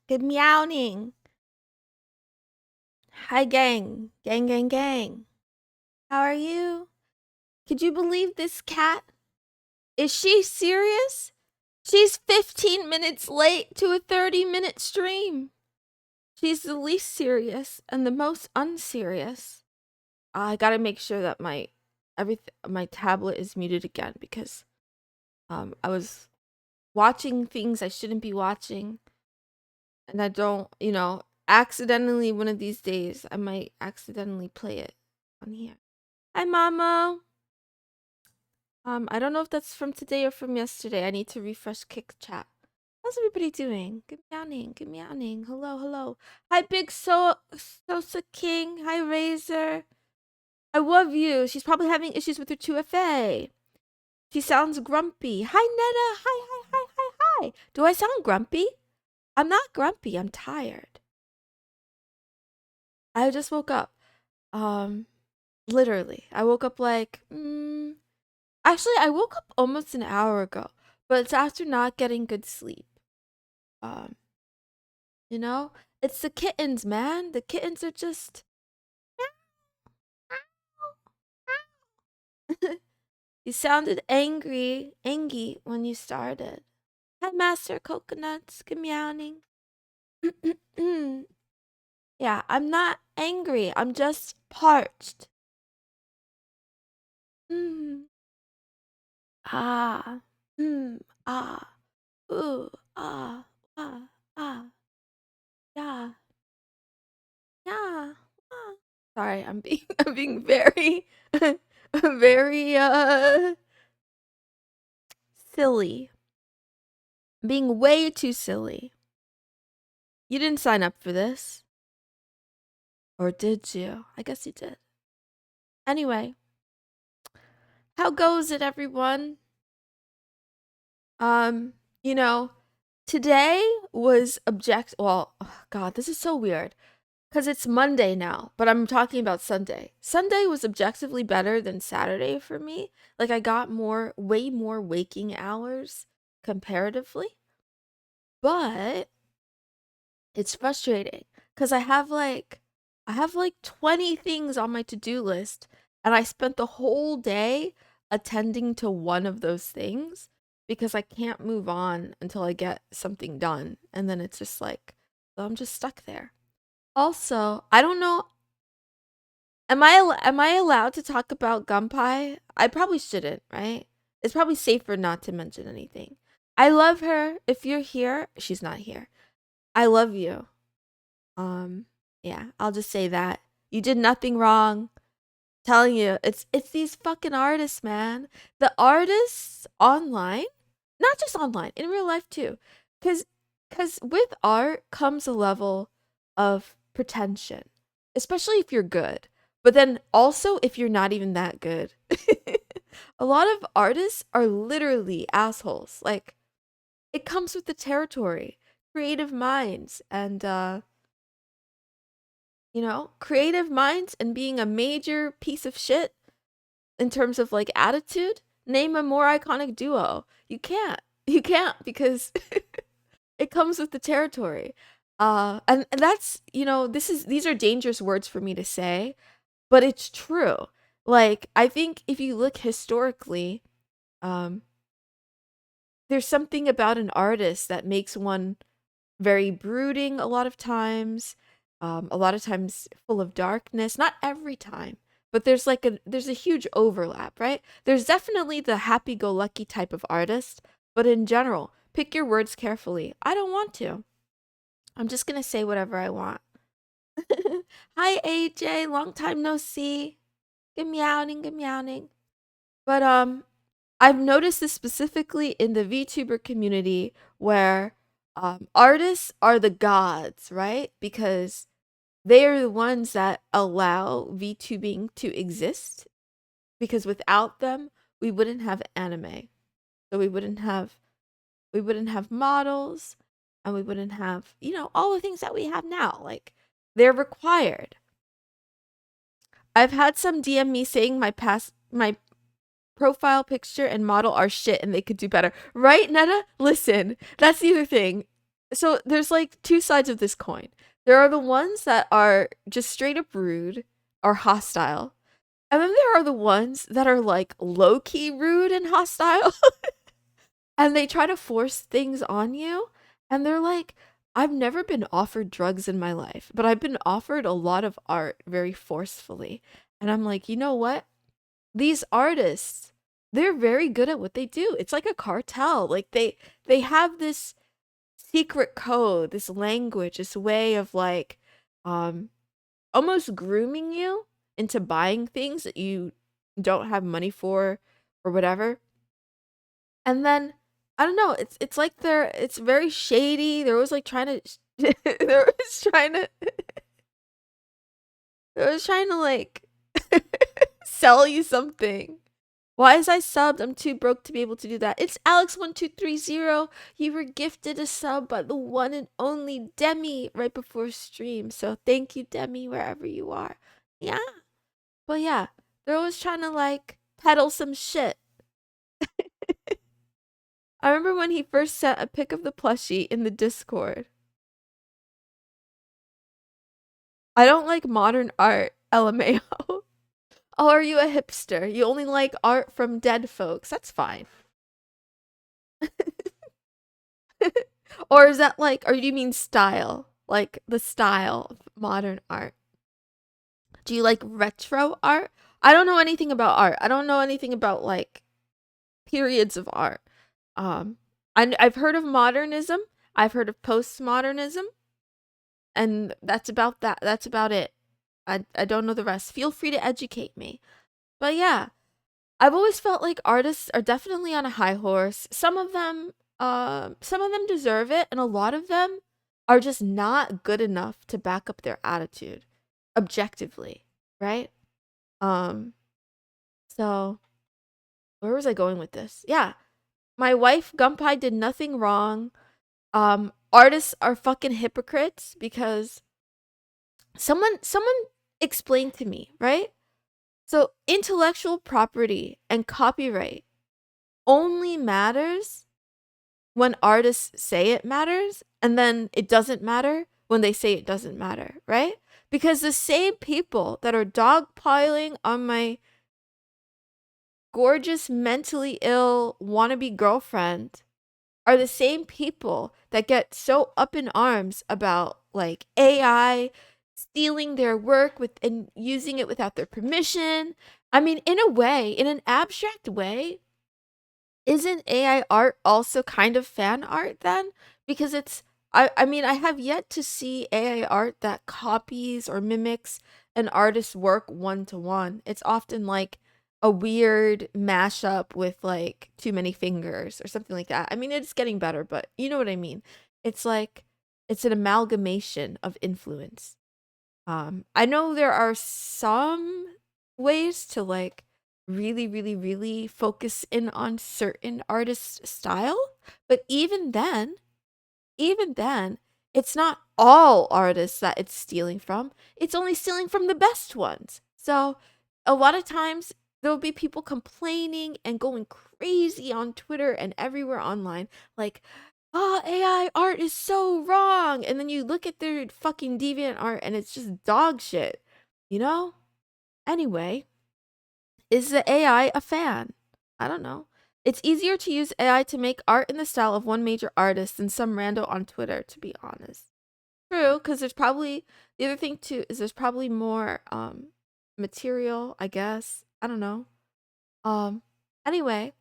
Good meowing. Hi, gang. Gang, gang, gang. How are you? Could you believe this cat? Is she serious? She's 15 minutes late to a 30-minute stream. She's the least serious and the most unserious. I gotta make sure that my tablet is muted again because I was watching things I shouldn't be watching, and I don't, accidentally one of these days I might accidentally play it on here. Hi, Mama. I don't know if that's from today or from yesterday. I need to refresh Kick Chat. How's everybody doing? Good meowing. Good meowing. Hello, hello. Hi, Big Sosa King. Hi, Razor. I love you. She's probably having issues with her 2FA. She sounds grumpy. Hi, Netta. Hi, hi, hi, hi, hi. Do I sound grumpy? I'm not grumpy. I'm tired. I just woke up. Literally. I woke up like, actually, I woke up almost an hour ago, but it's after not getting good sleep. You know, it's the kittens, man. The kittens are just. You sounded angy when you started. Hi, Master Coconuts. Good meowing. Yeah, I'm not angry. I'm just parched. Ah. Ah. Ooh. Ah. Ah. Ah. Yeah. Yeah. Ah. Sorry, I'm being very very silly. I'm being way too silly. You didn't sign up for this. Or did you? I guess you did. Anyway, how goes it, everyone? You know, today was well, oh God, this is so weird. Because it's Monday now, but I'm talking about Sunday. Sunday was objectively better than Saturday for me. Like, I got way more waking hours comparatively. But it's frustrating because I have like 20 things on my to-do list, and I spent the whole day attending to one of those things because I can't move on until I get something done. And then it's just like, so I'm just stuck there. Also, I don't know. Am I allowed to talk about Gumpai? I probably shouldn't, right? It's probably safer not to mention anything. I love her. If you're here, she's not here. I love you. Yeah, I'll just say that. You did nothing wrong. Telling you, it's these fucking artists, man. The artists online, not just online, in real life too. Cause with art comes a level of pretension, especially if you're good. But then also if you're not even that good. A lot of artists are literally assholes. Like, it comes with the territory. Creative minds and creative minds and being a major piece of shit in terms of like attitude. Name a more iconic duo. You can't. You can't because it comes with the territory. And that's, these are dangerous words for me to say, but it's true. Like, I think if you look historically, there's something about an artist that makes one very brooding a lot of times, full of darkness. Not every time, but there's a huge overlap, right? There's definitely the happy-go-lucky type of artist, but in general, pick your words carefully. I don't want to. I'm just gonna say whatever I want. Hi, AJ. Long time no see. Good meowing, good meowing. But I've noticed this specifically in the VTuber community where artists are the gods, right? Because they are the ones that allow VTubing to exist. Because without them, we wouldn't have anime. So we wouldn't have models, and we wouldn't have, all the things that we have now. Like, they're required. I've had some DM me saying my profile picture and model are shit and they could do better. Right, Netta? Listen, that's the other thing. So there's like two sides of this coin. There are the ones that are just straight up rude or hostile. And then there are the ones that are like low key rude and hostile. And they try to force things on you. And they're like, I've never been offered drugs in my life, but I've been offered a lot of art very forcefully. And I'm like, you know what? These artists, they're very good at what they do. It's like a cartel. Like they have this secret code, this language, this way of like um almost grooming you into buying things that you don't have money for or whatever. And then I don't know, it's like it's very shady. They're always like trying to they're always trying to they're always trying to like sell you something. Why is I subbed? I'm too broke to be able to do that. It's Alex1230. You were gifted a sub by the one and only Demi right before stream. So thank you, Demi, wherever you are. Yeah. But yeah, they're always trying to like peddle some shit. I remember when he first sent a pic of the plushie in the Discord. I don't like modern art, LMAO. Oh, are you a hipster? You only like art from dead folks. That's fine. Or is that like, or do you mean style? Like the style of modern art? Do you like retro art? I don't know anything about art. I don't know anything about like periods of art. Um, I've heard of modernism. I've heard of postmodernism, and that's about that. That's about it. I don't know the rest. Feel free to educate me. But yeah, I've always felt like artists are definitely on a high horse. Some of them deserve it, and a lot of them are just not good enough to back up their attitude objectively, right? Um, so where was I going with this? Yeah, my wife Gumpai did nothing wrong. Artists are fucking hypocrites because someone explained to me, right? So intellectual property and copyright only matters when artists say it matters, and then it doesn't matter when they say it doesn't matter, right? Because the same people that are dogpiling on my gorgeous, mentally ill wannabe girlfriend are the same people that get so up in arms about like AI stealing their work with and using it without their permission. I mean, in a way, in an abstract way, isn't AI art also kind of fan art then? Because I mean, I have yet to see AI art that copies or mimics an artist's work one to one. It's often like a weird mashup with like too many fingers or something like that. I mean, it's getting better, but you know what I mean. It's like it's an amalgamation of influence. I know there are some ways to like really, really, really focus in on certain artists' style, but even then, it's not all artists that it's stealing from. It's only stealing from the best ones. So a lot of times there'll be people complaining and going crazy on Twitter and everywhere online, like, oh, AI art is so wrong. And then you look at their fucking deviant art and it's just dog shit, you know? Anyway, is the AI a fan? I don't know. It's easier to use AI to make art in the style of one major artist than some rando on Twitter, to be honest. True, because there's probably the other thing too is there's probably more material, I guess. I don't know. Um anyway,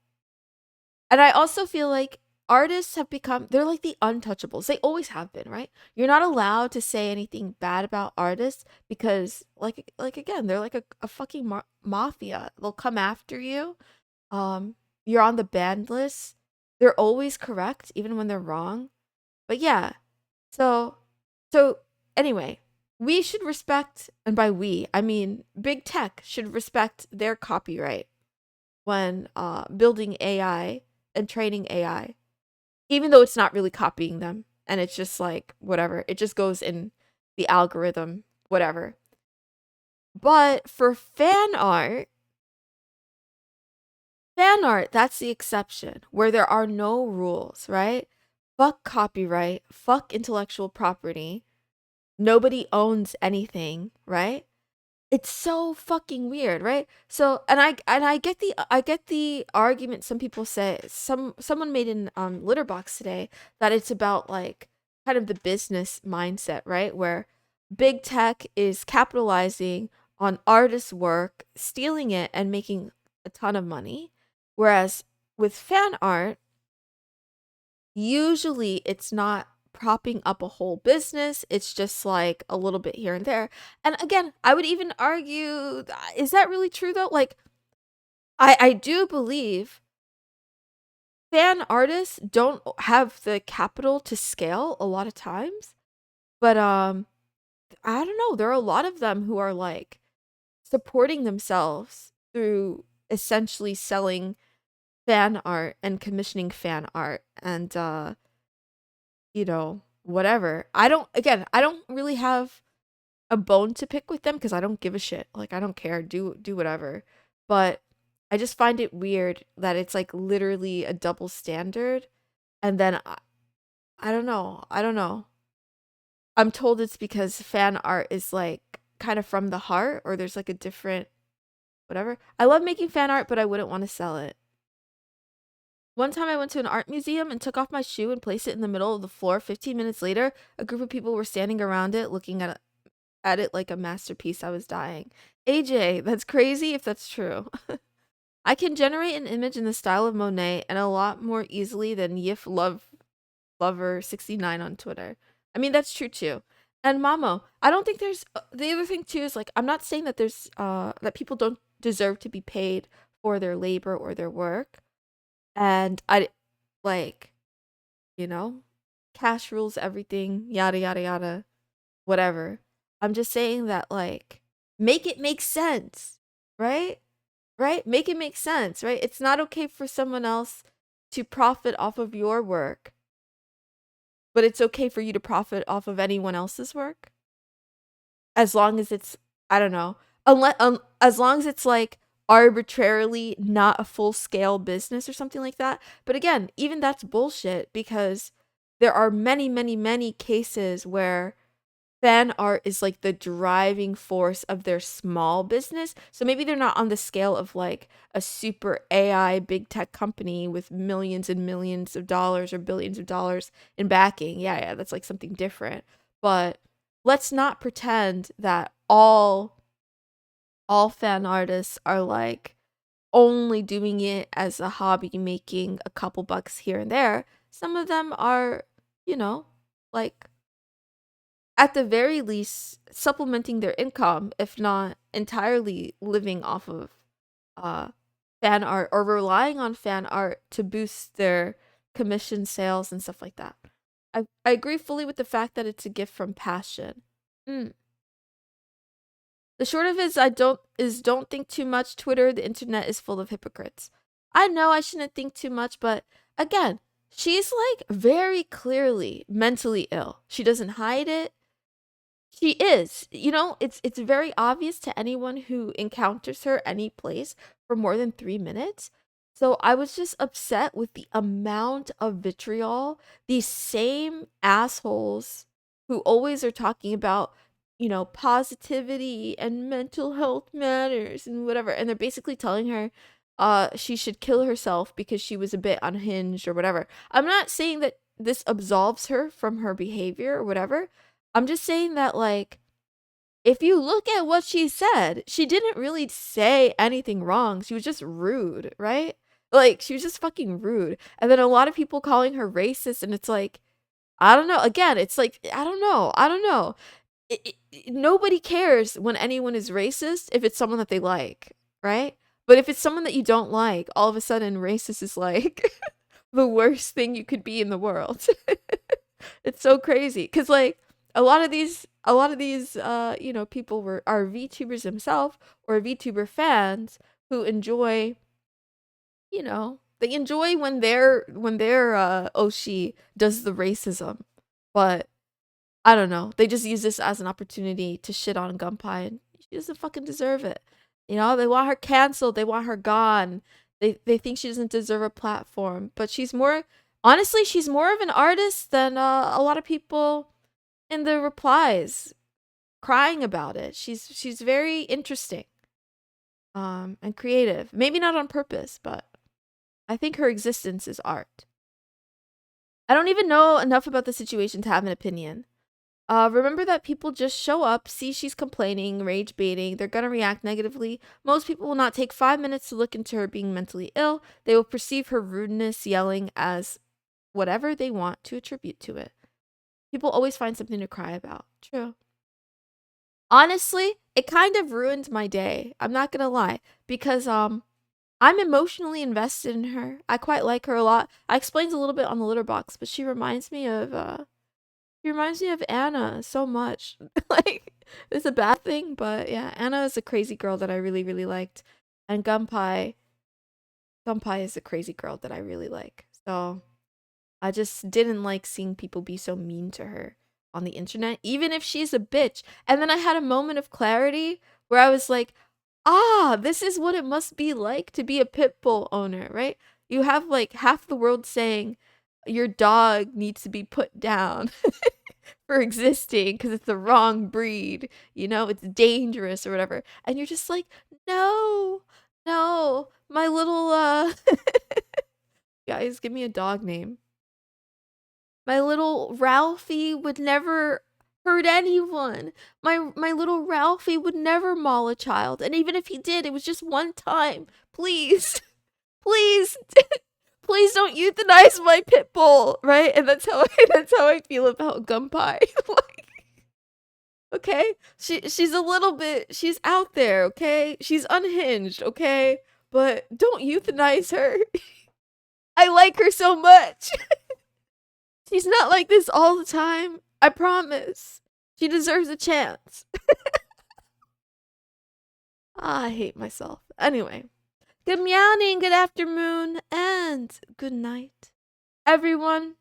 and I also feel like artists have become they're like the untouchables. They always have been, right? You're not allowed to say anything bad about artists because like again, they're like a fucking mafia. They'll come after you. You're on the banned list. They're always correct even when they're wrong. But yeah. So so anyway, we should respect, and by we, I mean big tech should respect their copyright when building AI and training AI, even though it's not really copying them and it's just like whatever, it just goes in the algorithm, whatever. But for fan art, that's the exception where there are no rules, right? fuck copyright, fuck intellectual property. Nobody owns anything, right? It's so fucking weird, right? So, and I get the argument some people say. Someone made in Litterbox today that it's about like kind of the business mindset, right? Where big tech is capitalizing on artists' work, stealing it and making a ton of money, whereas with fan art, usually it's not propping up a whole business. It's just like a little bit here and there. And again, I would even argue, is that really true though? Like, I do believe fan artists don't have the capital to scale a lot of times. But I don't know. There are a lot of them who are like supporting themselves through essentially selling fan art and commissioning fan art and whatever. I don't really have a bone to pick with them because I don't give a shit. Like I don't care. Do whatever. But I just find it weird that it's like literally a double standard. And then I don't know. I don't know. I'm told it's because fan art is like kind of from the heart or there's like a different whatever. I love making fan art, but I wouldn't want to sell it. One time I went to an art museum and took off my shoe and placed it in the middle of the floor. 15 minutes later, a group of people were standing around it looking at it like a masterpiece. I was dying. AJ, that's crazy if that's true. I can generate an image in the style of Monet and a lot more easily than Yif Lover 69 on Twitter. I mean, that's true too. And Mamo, I don't think there's the other thing too is like I'm not saying that there's that people don't deserve to be paid for their labor or their work. And I like, you know, cash rules everything, yada yada yada, whatever. I'm just saying that like make it make sense, right? Right? Make it make sense, right? It's not okay for someone else to profit off of your work, but it's okay for you to profit off of anyone else's work as long as it's I don't know, unless as long as it's like arbitrarily not a full scale business or something like that. But again, even that's bullshit because there are many cases where fan art is like the driving force of their small business. So maybe they're not on the scale of like a super AI big tech company with millions and millions of dollars or billions of dollars in backing. Yeah, that's like something different. But let's not pretend that all fan artists are like only doing it as a hobby, making a couple bucks here and there. Some of them are, like at the very least supplementing their income, if not entirely living off of uh, fan art or relying on fan art to boost their commission sales and stuff like that. I agree fully with the fact that it's a gift from passion. Mm. The short of it is don't think too much. Twitter, the internet is full of hypocrites. I know I shouldn't think too much, but again, she's like very clearly mentally ill. She doesn't hide it. She is. It's very obvious to anyone who encounters her any place for more than 3 minutes. So I was just upset with the amount of vitriol these same assholes who always are talking about, positivity and mental health matters and whatever. And they're basically telling her she should kill herself because she was a bit unhinged or whatever. I'm not saying that this absolves her from her behavior or whatever. I'm just saying that, like, if you look at what she said, she didn't really say anything wrong. She was just rude, right? Like, she was just fucking rude. And then a lot of people calling her racist, and it's like, I don't know. Again, it's like, I don't know. I don't know. Nobody cares when anyone is racist if it's someone that they like, right? But if it's someone that you don't like, all of a sudden racist is like the worst thing you could be in the world. It's so crazy because like a lot of these people are VTubers themselves or VTuber fans who enjoy, they enjoy when their Oshi does the racism. But I don't know, they just use this as an opportunity to shit on Gumpai, and she doesn't fucking deserve it. They want her canceled, they want her gone. They think she doesn't deserve a platform, but she's more Honestly, she's more of an artist than a lot of people in the replies crying about it. She's very interesting and creative. Maybe not on purpose, but I think her existence is art. I don't even know enough about the situation to have an opinion. Remember that people just show up, see she's complaining, rage baiting, they're gonna react negatively. Most people will not take 5 minutes to look into her being mentally ill. They will perceive her rudeness, yelling as whatever they want to attribute to it. People always find something to cry about. True. Honestly, it kind of ruined my day. I'm not gonna lie. Because I'm emotionally invested in her. I quite like her a lot. I explained a little bit on the litter box, but she reminds me of Anna so much. Like, it's a bad thing, but yeah, Anna is a crazy girl that I really, really liked. And Gumpai is a crazy girl that I really like. So I just didn't like seeing people be so mean to her on the internet, even if she's a bitch. And then I had a moment of clarity where I was like, this is what it must be like to be a pit bull owner, right? You have like half the world saying your dog needs to be put down for existing because it's the wrong breed, it's dangerous or whatever. And you're just like, no, no, my little, guys, give me a dog name. My little Ralphie would never hurt anyone. My little Ralphie would never maul a child. And even if he did, it was just one time. Please. Please. Please don't euthanize my pit bull, right? And that's how I feel about Gumpai. Like, okay? She's a little bit, she's out there, okay? She's unhinged, okay? But don't euthanize her. I like her so much. She's not like this all the time. I promise. She deserves a chance. I hate myself. Anyway, good morning, good afternoon, and good night, everyone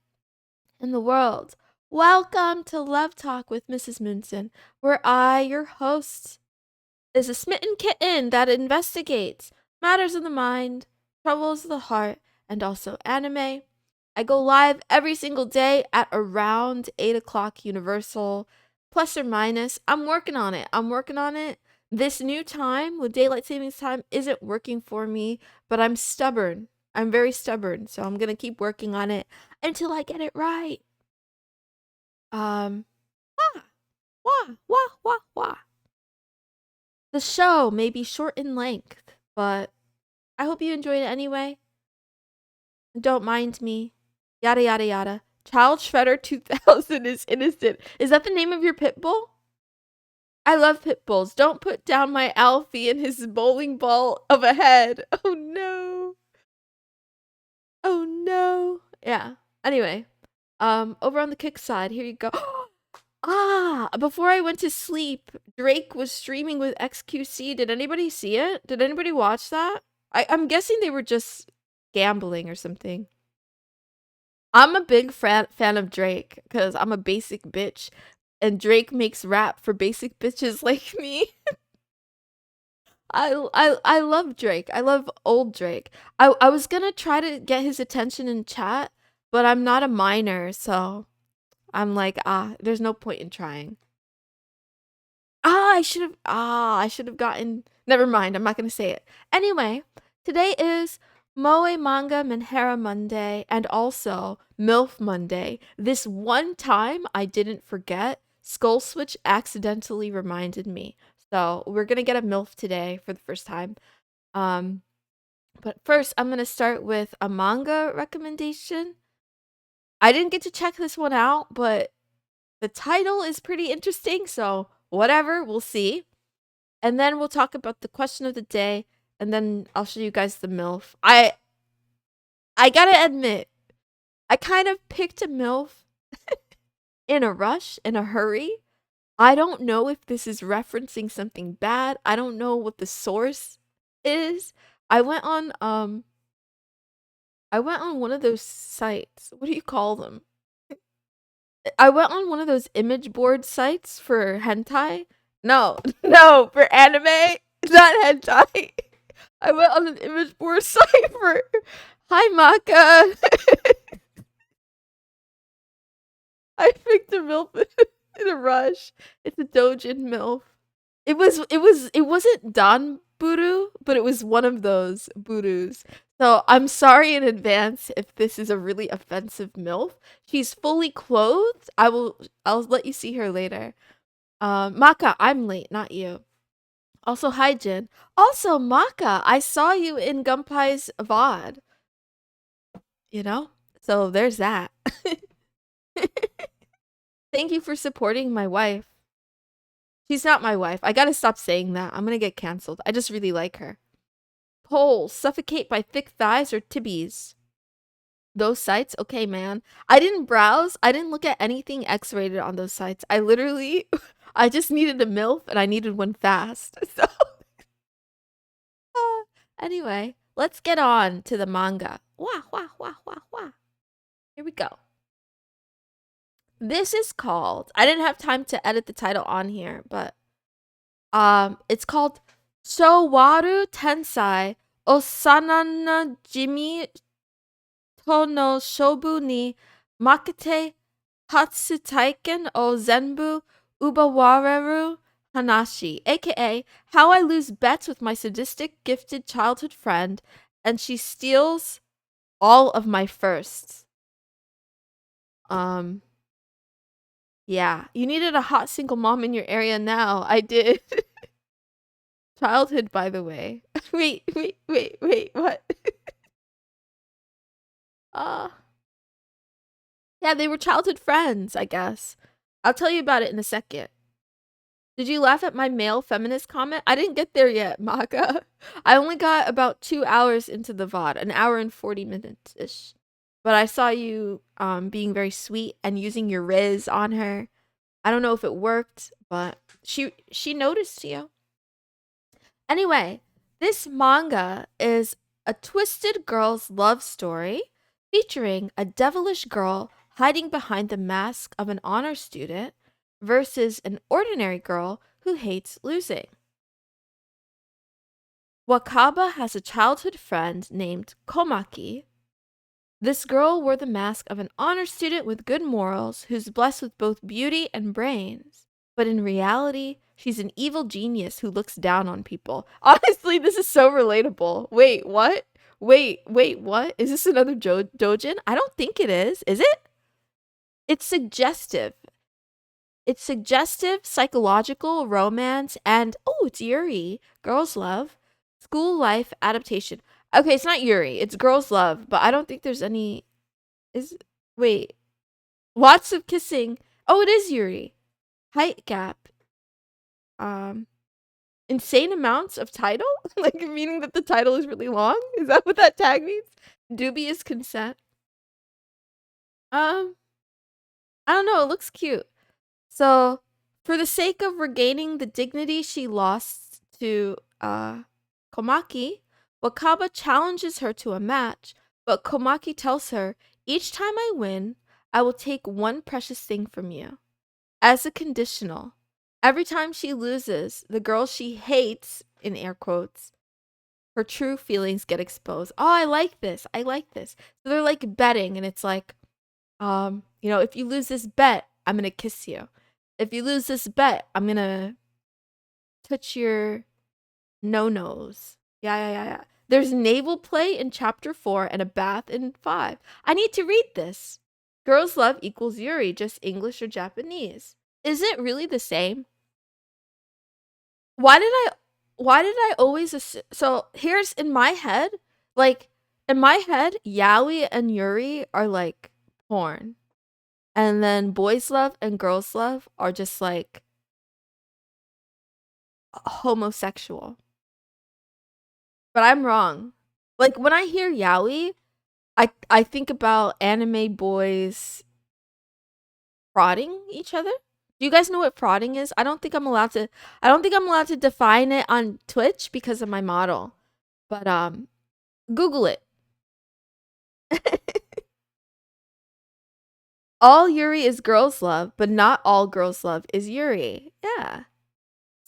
in the world. Welcome to Love Talk with Mrs. Moonson, where I, your host, is a smitten kitten that investigates matters of the mind, troubles of the heart, and also anime. I go live every single day at around 8 o'clock Universal, plus or minus. I'm working on it. This new time with daylight savings time isn't working for me, but I'm stubborn. I'm very stubborn, so I'm going to keep working on it until I get it right. Wah. The show may be short in length, but I hope you enjoyed it anyway. Don't mind me. Yada yada yada. Child Shredder 2000 is innocent. Is that the name of your pit bull? I love pit bulls. Don't put down my Alfie and his bowling ball of a head. Oh no. Oh no. Yeah. Anyway, over on the kick side, here you go. Before I went to sleep, Drake was streaming with XQC. Did anybody see it? Did anybody watch that? I'm guessing they were just gambling or something. I'm a big fan of Drake because I'm a basic bitch, and Drake makes rap for basic bitches like me. I love Drake. I love old Drake. I was gonna try to get his attention in chat, but I'm not a minor, so I'm like, there's no point in trying. I should have gotten. Never mind. I'm not gonna say it. Anyway, today is Moe Manga Menhera Monday and also MILF Monday. This one time I didn't forget, Skull Switch accidentally reminded me. So we're gonna get a MILF today for the first time. But first I'm gonna start with a manga recommendation. I didn't get to check this one out, but the title is pretty interesting, so whatever, we'll see. And then we'll talk about the question of the day, and then I'll show you guys the MILF. I gotta admit, I kind of picked a MILF in a rush, in a hurry. I don't know if this is referencing something bad. I don't know what the source is. I went on one of those sites. What do you call them? I went on one of those image board sites for hentai. No, no, for anime, not hentai. I went on an image board site for Hi Maka. I picked a MILF in a rush. It's a Dojin MILF. It wasn't Don Buru, but it was one of those Burus. So I'm sorry in advance if this is a really offensive MILF. She's fully clothed. I'll let you see her later. Maka, I'm late, not you. Also, hi Jin. Also, Maka, I saw you in Gumpai's VOD. You know? So there's that. Thank you for supporting my wife. She's not my wife. I gotta stop saying that. I'm gonna get canceled. I just really like her. Pole, suffocate by thick thighs or tibbies. Those sites? Okay, man. I didn't browse. I didn't look at anything X-rated on those sites. I literally, I just needed a MILF and I needed one fast. So, anyway, let's get on to the manga. Wah, wah, wah, wah, wah. Here we go. This is called, I didn't have time to edit the title on here, but it's called Showaru Tensai Osanana Jimi to no Shobu ni Makete Hatsutaiken o Zenbu Ubawareru Hanashi, aka How I Lose Bets with My Sadistic Gifted Childhood Friend and She Steals All of My Firsts. Yeah, you needed a hot single mom in your area now. I did. Childhood, by the way. wait, what? uh, yeah, they were childhood friends, I guess. I'll tell you about it in a second. Did you laugh at my male feminist comment? I didn't get there yet, Maka. I only got about 2 hours into the VOD, an hour and 40 minutes-ish. But I saw you being very sweet and using your Riz on her. I don't know if it worked, but she noticed you. Anyway, this manga is a twisted girl's love story featuring a devilish girl hiding behind the mask of an honor student versus an ordinary girl who hates losing. Wakaba has a childhood friend named Komaki. This girl wore the mask of an honor student with good morals who's blessed with both beauty and brains. But in reality, she's an evil genius who looks down on people. Honestly, this is so relatable. Wait, what? Wait, what? Is this another Dojin? I don't think it is. Is it? It's suggestive. It's suggestive, psychological, romance, and oh, it's Yuri. Girls love. School life adaptation. Okay, it's not Yuri. It's Girls Love, but I don't think there's any. Wait. Lots of kissing. Oh, it is Yuri. Height gap. Insane amounts of title? Like, meaning that the title is really long? Is that what that tag means? Dubious consent. I don't know. It looks cute. So, for the sake of regaining the dignity she lost to Komaki, Wakaba challenges her to a match, but Komaki tells her, each time I win, I will take one precious thing from you. As a conditional, every time she loses, the girl she hates, in air quotes, her true feelings get exposed. Oh, I like this. So they're like betting, and it's like, if you lose this bet, I'm gonna kiss you. If you lose this bet, I'm gonna touch your no-nos. Yeah. There's naval play in chapter 4 and a bath in 5. I need to read this. Girls love equals Yuri, just English or Japanese. Is it really the same? Why did I always so here's in my head, Yaoi and Yuri are like porn. And then boys love and girls love are just like homosexual. But I'm wrong. Like when I hear yaoi, I think about anime boys prodding each other. Do you guys know what prodding is? I don't think I'm allowed to define it on Twitch because of my model. But Google it. All Yuri is girls love, but not all girls love is Yuri. Yeah.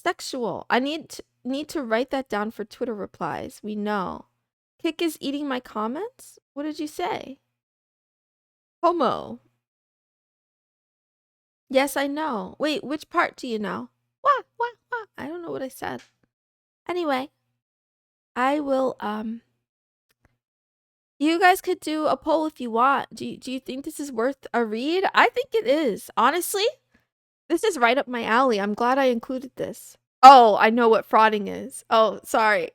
Sexual. I need to write that down for Twitter replies. We know. Kick is eating my comments? What did you say? Homo. Yes, I know. Wait, which part do you know? Wah, wah, wah. I don't know what I said. Anyway, I will, you guys could do a poll if you want. Do you think this is worth a read? I think it is. Honestly, this is right up my alley. I'm glad I included this. Oh, I know what frauding is. Oh, sorry.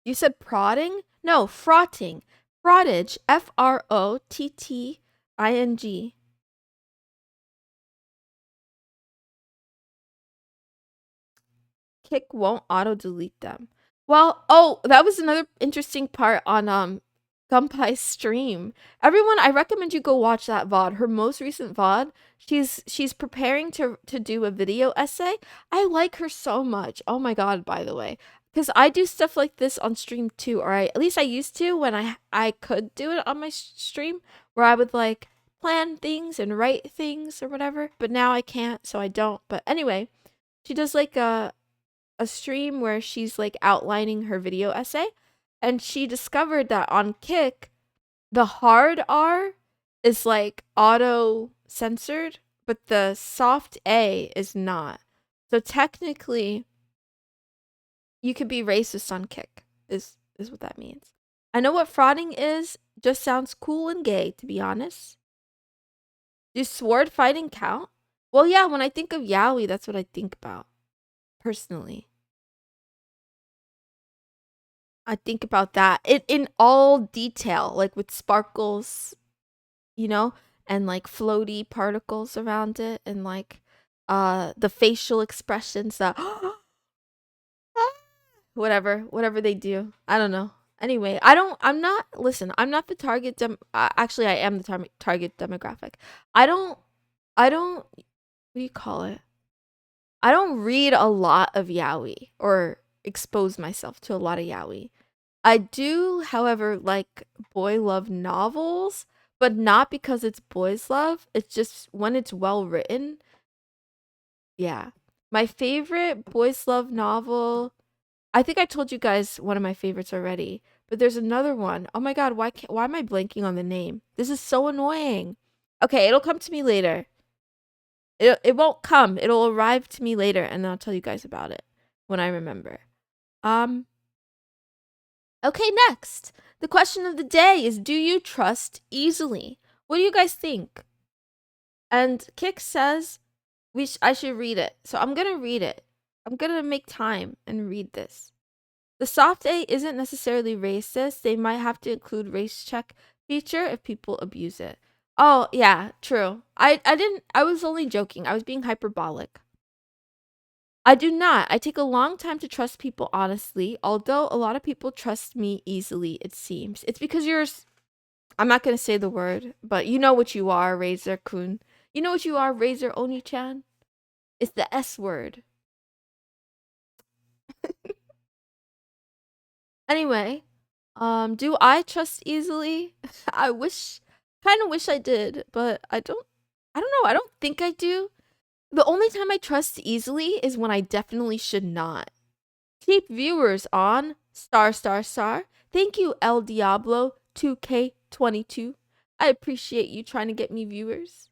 You said prodding? No, frotting. Frottage. Frotting. Kick won't auto delete them. Well, oh, that was another interesting part on Gumpai's stream. Everyone, I recommend you go watch that VOD. Her most recent VOD. She's preparing to do a video essay. I like her so much. Oh my god, by the way. Because I do stuff like this on stream too, or at least I used to when I could do it on my stream, where I would like plan things and write things or whatever. But now I can't, so I don't. But anyway, she does like a stream where she's like outlining her video essay, and she discovered that on Kick the hard R is like auto censored, but the soft A is not. So technically you could be racist on Kick is what that means. I know what frauding is, just sounds cool and gay, to be honest. Do sword fighting count? Well, yeah, when I think of yaoi, that's what I think about personally. I think about that in all detail, like with sparkles, you know, and like floaty particles around it, and like the facial expressions that whatever they do. I don't know. Anyway, I'm not listen, I'm not the target actually I am the target demographic. I don't what do you call it? I don't read a lot of yaoi or expose myself to a lot of yaoi. I do, however, like boy love novels, but not because it's boys love. It's just when it's well written. Yeah. My favorite boys love novel, I think I told you guys one of my favorites already, but there's another one. Oh my god, why am I blanking on the name? This is so annoying. Okay, it'll come to me later. It won't come. It'll arrive to me later, and I'll tell you guys about it when I remember. Um Okay, next. The question of the day is, do you trust easily? What do you guys think? And Kick says I should read it. So I'm going to read it. I'm going to make time and read this. The soft A isn't necessarily racist. They might have to include race check feature if people abuse it. Oh, yeah, true. I was only joking. I was being hyperbolic. I do not. I take a long time to trust people honestly, although a lot of people trust me easily, it seems. It's because I'm not going to say the word, but you know what you are, Razor Kun. You know what you are, Razor Oni-chan? It's the S word. Anyway, do I trust easily? I kind of wish I did, but I don't know. I don't think I do. The only time I trust easily is when I definitely should not. Keep viewers on star star star. Thank you, El Diablo 2K22. I appreciate you trying to get me viewers.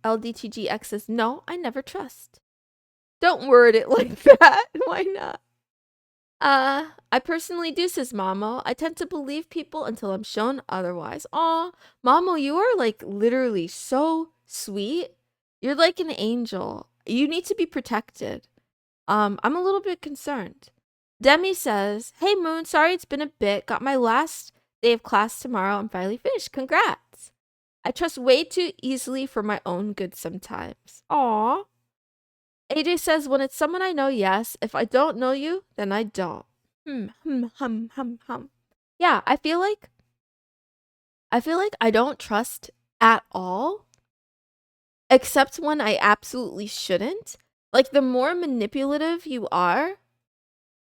LDTGX says, no, I never trust. Don't word it like that. Why not? I personally do, says Mamo. I tend to believe people until I'm shown otherwise. Aw, Mamo, you are like literally so sweet. You're like an angel. You need to be protected. I'm a little bit concerned. Demi says, hey Moon, sorry it's been a bit. Got my last day of class tomorrow. I'm finally finished. Congrats. I trust way too easily for my own good sometimes. Aw. AJ says, when it's someone I know, yes. If I don't know you, then I don't. Hum. Yeah, I feel like I don't trust at all, except when I absolutely shouldn't. Like, the more manipulative you are,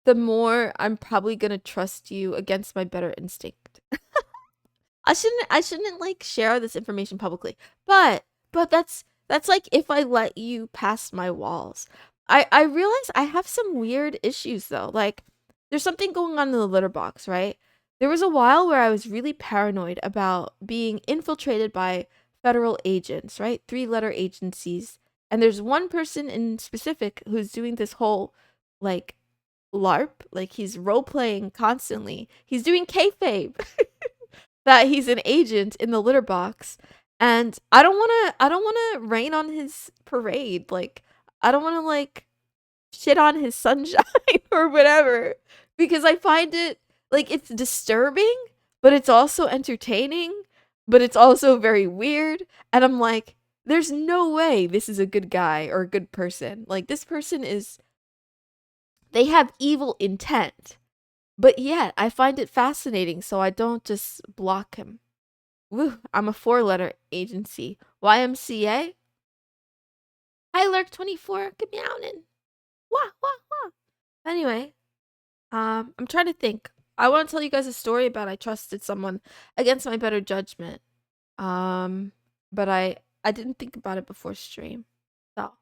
the more I'm probably gonna trust you against my better instinct. I shouldn't like share this information publicly. But that's like if I let you past my walls. I realize I have some weird issues though. Like there's something going on in the litter box, right? There was a while where I was really paranoid about being infiltrated by federal agents, right? 3-letter agencies. And there's one person in specific who's doing this whole like LARP, like he's role playing constantly. He's doing kayfabe that he's an agent in the litter box. And I don't wanna rain on his parade. Like I don't wanna like shit on his sunshine or whatever. Because I find it like it's disturbing, but it's also entertaining, but it's also very weird. And I'm like, there's no way this is a good guy or a good person. Like this person is they have evil intent. But yet I find it fascinating, so I don't just block him. Woo, I'm a 4-letter agency. YMCA? Hi Lurk24, good meowing. Wah wah wah. Anyway, I'm trying to think. I want to tell you guys a story about I trusted someone against my better judgment. But I didn't think about it before stream. So,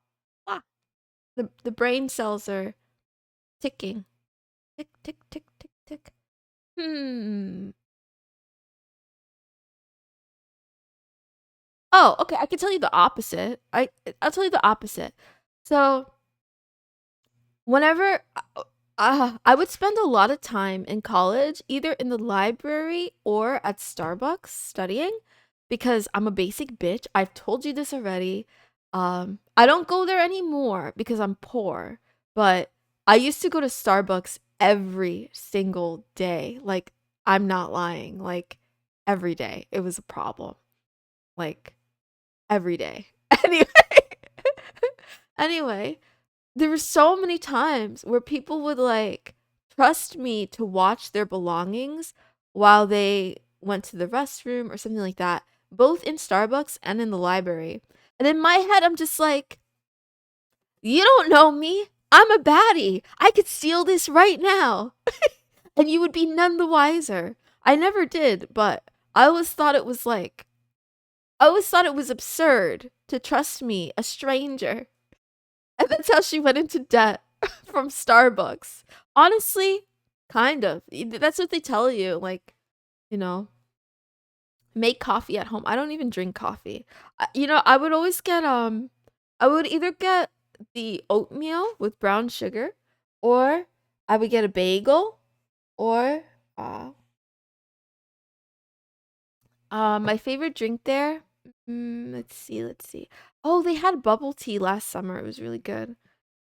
ah, the brain cells are ticking. Tick tick tick tick tick. Hmm. Oh, okay. I can tell you the opposite. I'll tell you the opposite. So, whenever I would spend a lot of time in college, either in the library or at Starbucks studying, because I'm a basic bitch. I've told you this already. I don't go there anymore because I'm poor, but I used to go to Starbucks every single day. Like, I'm not lying. Like, every day. It was a problem. Like, every day. Anyway, anyway, there were so many times where people would like trust me to watch their belongings while they went to the restroom or something like that, both in Starbucks and in the library. And in my head, I'm just like, you don't know me. I'm a baddie. I could steal this right now. And you would be none the wiser. I never did, but I always thought it was like, I always thought it was absurd to trust me, a stranger. And that's how she went into debt from Starbucks. Honestly, kind of. That's what they tell you. Like, you know, make coffee at home. I don't even drink coffee. I would always get I would either get the oatmeal with brown sugar, or I would get a bagel, or uh my favorite drink there. Let's see. Oh, they had bubble tea last summer. It was really good.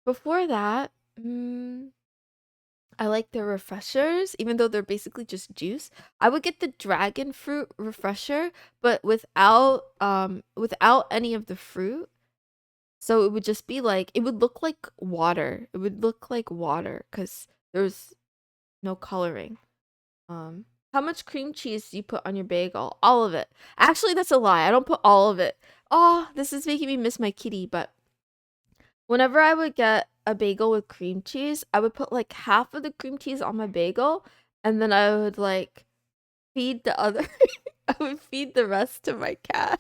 Before that, I like their refreshers, even though they're basically just juice. I would get the dragon fruit refresher, but without any of the fruit. So it would just be like it would look like water. It would look like water because there's no coloring. How much cream cheese do you put on your bagel? All of it. Actually, that's a lie. I don't put all of it. Oh, this is making me miss my kitty, but whenever I would get a bagel with cream cheese, I would put like half of the cream cheese on my bagel, and then I would like feed the other I would feed the rest to my cat.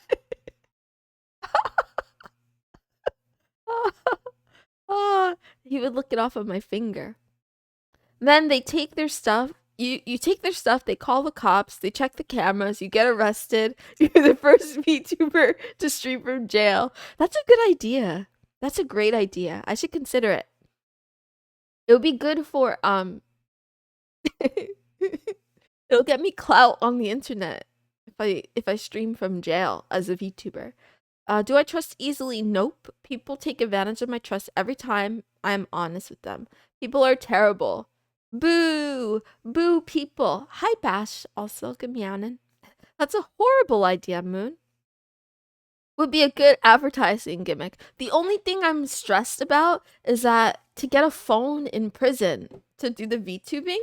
Oh, he would lick it off of my finger. Then they take their stuff. You take their stuff, they call the cops, they check the cameras, you get arrested. You're the first VTuber to stream from jail. That's a good idea. That's a great idea. I should consider it. It would be good for it'll get me clout on the internet if I stream from jail as a VTuber. Do I trust easily? Nope. People take advantage of my trust every time I'm honest with them. People are terrible. Boo! Boo people. Hi Bash, also good meowing. That's a horrible idea, Moon. Would be a good advertising gimmick. The only thing I'm stressed about is that to get a phone in prison to do the VTubing,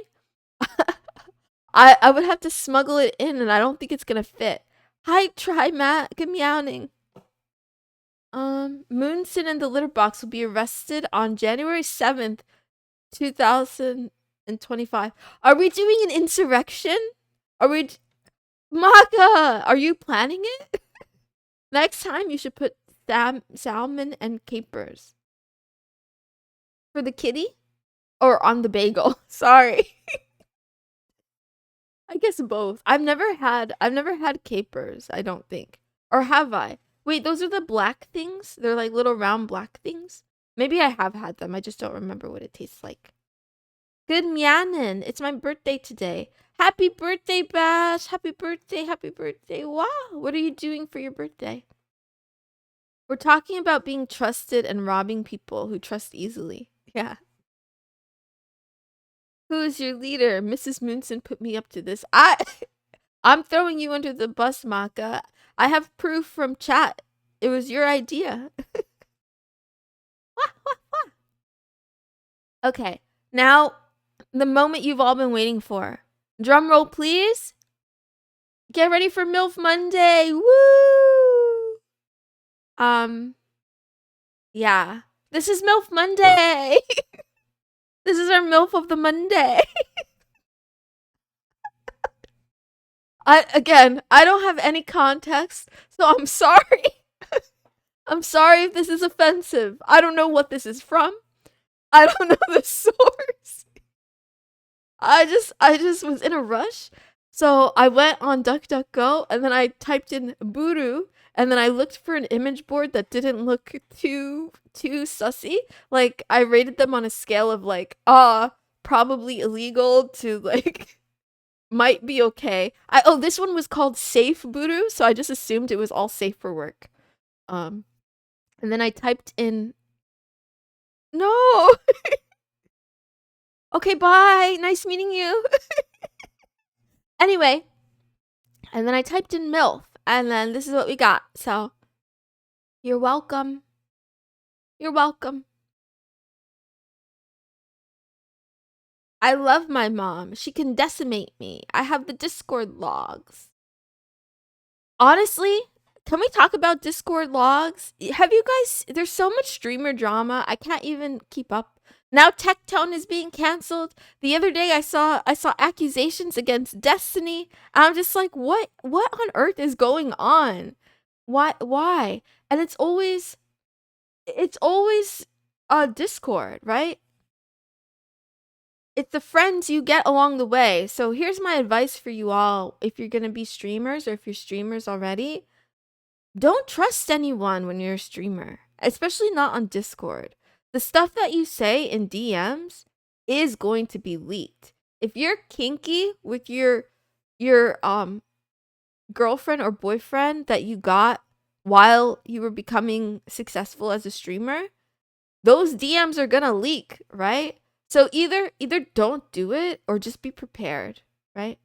I would have to smuggle it in, and I don't think it's gonna fit. Hi, try Matt. Good meowing. Moonson and the litter box will be arrested on January 7th, 2025. Are we doing an insurrection? Are we Maka, are you planning it? Next time you should put salmon and capers. For the kitty? Or on the bagel. Sorry. I guess both. I've never had capers, I don't think. Or have I? Wait, those are the black things? They're like little round black things? Maybe I have had them. I just don't remember what it tastes like. Good Mianin. It's my birthday today. Happy birthday, Bash. Happy birthday. Happy birthday. Wow. What are you doing for your birthday? We're talking about being trusted and robbing people who trust easily. Yeah. Who is your leader? Mrs. Moonson put me up to this. I'm throwing you under the bus, Maka. I have proof from chat. It was your idea. Okay. Now, the moment you've all been waiting for. Drum roll, please. Get ready for MILF Monday. Woo! Yeah. This is MILF Monday. This is our MILF of the Monday. I don't have any context, so I'm sorry. I'm sorry if this is offensive. I don't know what this is from. I don't know the source. I just was in a rush. So I went on DuckDuckGo and then I typed in Buru and then I looked for an image board that didn't look too sussy. Like I rated them on a scale of like, probably illegal to like might be okay. This one was called Safe Buru, so I just assumed it was all safe for work. And then I typed in no. Okay, bye. Nice meeting you. Anyway, and then I typed in MILF, and then this is what we got. So, you're welcome. You're welcome. I love my mom. She can decimate me. I have the Discord logs. Honestly, can we talk about Discord logs? Have you guys... There's so much streamer drama. I can't even keep up. Now Tectone is being canceled. The other day I saw accusations against Destiny. I'm just like, what on earth is going on? Why? And it's always Discord, right? It's the friends you get along the way. So here's my advice for you all. If you're going to be streamers or if you're streamers already, don't trust anyone when you're a streamer, especially not on Discord. The stuff that you say in DMs is going to be leaked. If you're kinky with your girlfriend or boyfriend that you got while you were becoming successful as a streamer, those DMs are going to leak, right? So either don't do it or just be prepared, right?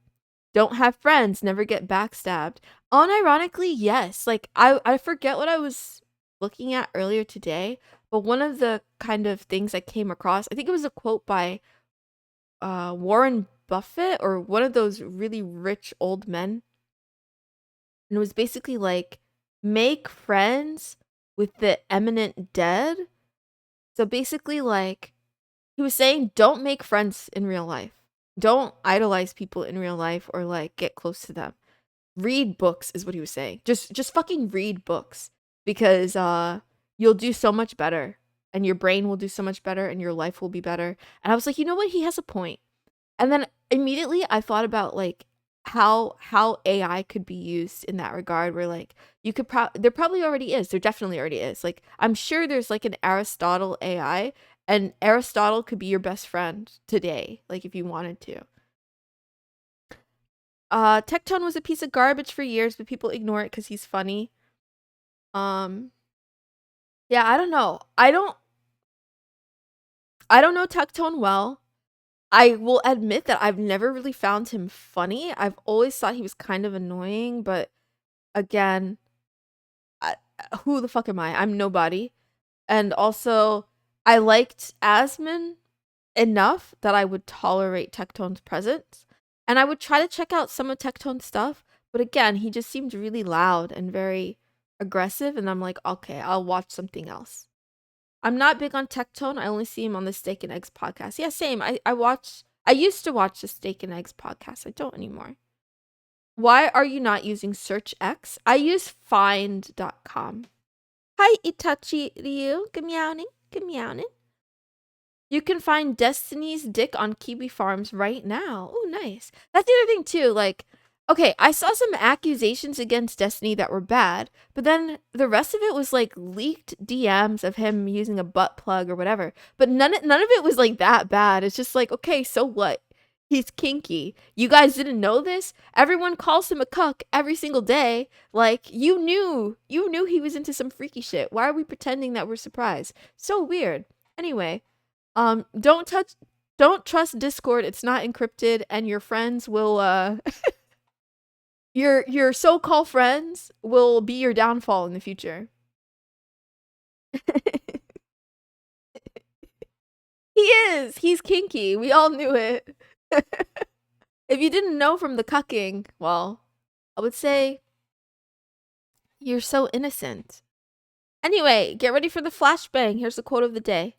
Don't have friends, never get backstabbed. Unironically, yes. Like I forget what I was looking at earlier today, but one of the kind of things I came across, I think it was a quote by Warren Buffett or one of those really rich old men. And it was basically like, make friends with the eminent dead. So basically like he was saying, don't make friends in real life. Don't idolize people in real life or like get close to them. Read books is what he was saying. Just fucking read books because you'll do so much better and your brain will do so much better and your life will be better. And I was like, you know what? He has a point. And then immediately I thought about like how AI could be used in that regard where like you could there probably already is. There definitely already is. Like I'm sure there's like an Aristotle AI and Aristotle could be your best friend today, like if you wanted to. Tectone was a piece of garbage for years, but people ignore it because he's funny. Yeah, I don't know. I don't know Tectone well. I will admit that I've never really found him funny. I've always thought he was kind of annoying, but again, who the fuck am I? I'm nobody. And also, I liked Asmon enough that I would tolerate Tectone's presence. And I would try to check out some of Tectone's stuff. But again, he just seemed really loud and very aggressive. And I'm like, okay, I'll watch something else. I'm not big on Tectone. I only see him on the Steak and Eggs podcast. Yeah, same. I used to watch the Steak and Eggs podcast. I don't anymore. Why are you not using SearchX? I use find.com. Hi, Itachi Ryu. Good meowing. Good meowing. You can find Destiny's dick on Kiwi Farms right now. Oh, nice. That's the other thing too. Like, okay, I saw some accusations against Destiny that were bad, but then the rest of it was like leaked DMs of him using a butt plug or whatever. But none of it was like that bad. It's just like, okay, so what? He's kinky. You guys didn't know this? Everyone calls him a cuck every single day. Like, you knew he was into some freaky shit. Why are we pretending that we're surprised? So weird. Anyway, don't trust Discord. It's not encrypted, and your friends will your so-called friends will be your downfall in the future. He is. He's kinky. We all knew it. If you didn't know from the cucking, well, I would say you're so innocent. Anyway, get ready for the flashbang. Here's the quote of the day.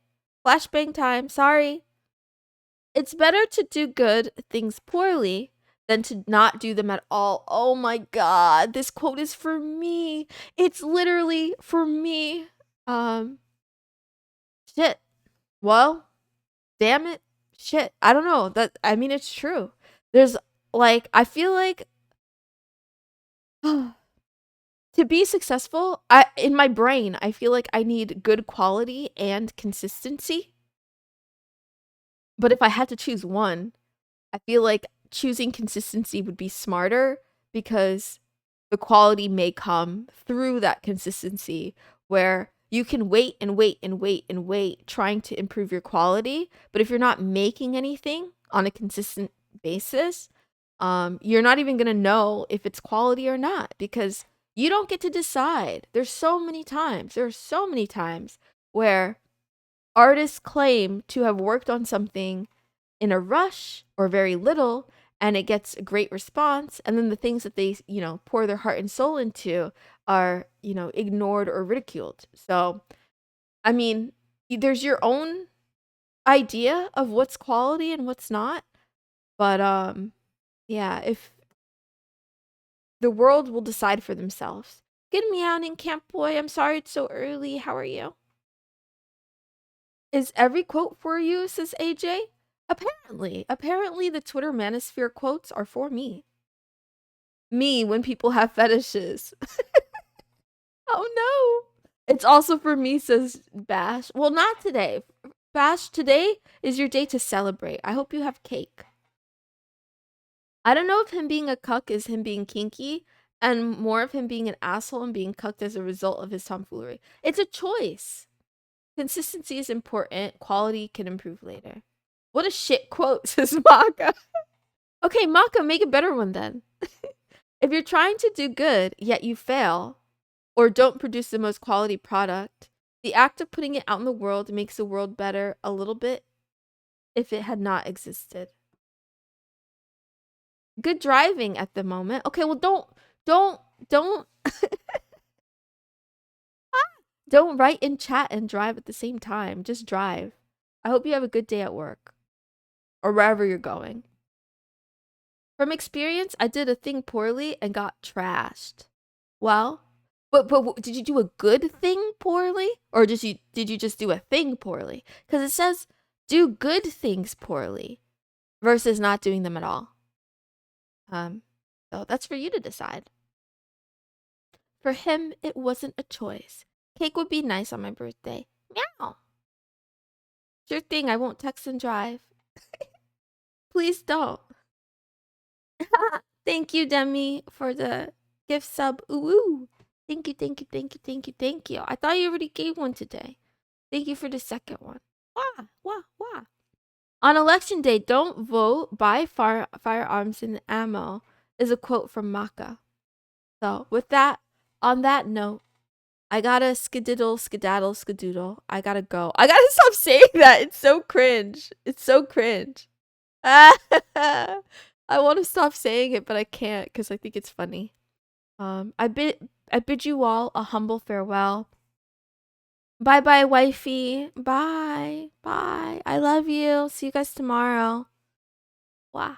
Flashbang time. Sorry. It's better to do good things poorly than to not do them at all. Oh my god, this quote is for me. It's literally for me. Shit. Well, damn it. Shit. I don't know. I mean it's true. There's like I feel like to be successful, in my brain, I feel like I need good quality and consistency. But if I had to choose one, I feel like choosing consistency would be smarter because the quality may come through that consistency where you can wait and wait and wait and wait trying to improve your quality. But if you're not making anything on a consistent basis, you're not even going to know if it's quality or not because you don't get to decide. There are so many times where artists claim to have worked on something in a rush or very little and it gets a great response, and then the things that they pour their heart and soul into are ignored or ridiculed. So I mean, there's your own idea of what's quality and what's not, but yeah, if the world will decide for themselves. Good meowing, Camp Boy. I'm sorry it's so early. How are you? Is every quote for you, says AJ? Apparently the Twitter manosphere quotes are for me. Me when people have fetishes. Oh no. It's also for me, says Bash. Well, not today. Bash, today is your day to celebrate. I hope you have cake. I don't know if him being a cuck is him being kinky and more of him being an asshole and being cucked as a result of his tomfoolery. It's a choice. Consistency is important. Quality can improve later. What a shit quote, says Maka. Okay, Maka, make a better one then. If you're trying to do good, yet you fail, or don't produce the most quality product, the act of putting it out in the world makes the world better a little bit if it had not existed. Good driving at the moment. Okay, well don't don't write in chat and drive at the same time. Just drive. I hope you have a good day at work or wherever you're going. From experience, I did a thing poorly and got trashed. Well, but did you do a good thing poorly, or did you just do a thing poorly? Because it says do good things poorly versus not doing them at all. So that's for you to decide. For him, it wasn't a choice. Cake would be nice on my birthday. Meow. Sure thing, I won't text and drive. Please don't. Thank you, Demi, for the gift sub. Ooh. Thank you, thank you, thank you, thank you, thank you. I thought you already gave one today. Thank you for the second one. Wah, wah, wah. On election day, don't vote, buy firearms and ammo, is a quote from Maka. So, with that, on that note, I gotta skedaddle, skedoodle. I gotta go. I gotta stop saying that. It's so cringe. It's so cringe. I want to stop saying it, but I can't because I think it's funny. I bid you all a humble farewell. Bye bye, wifey. Bye. Bye. I love you. See you guys tomorrow. Wow.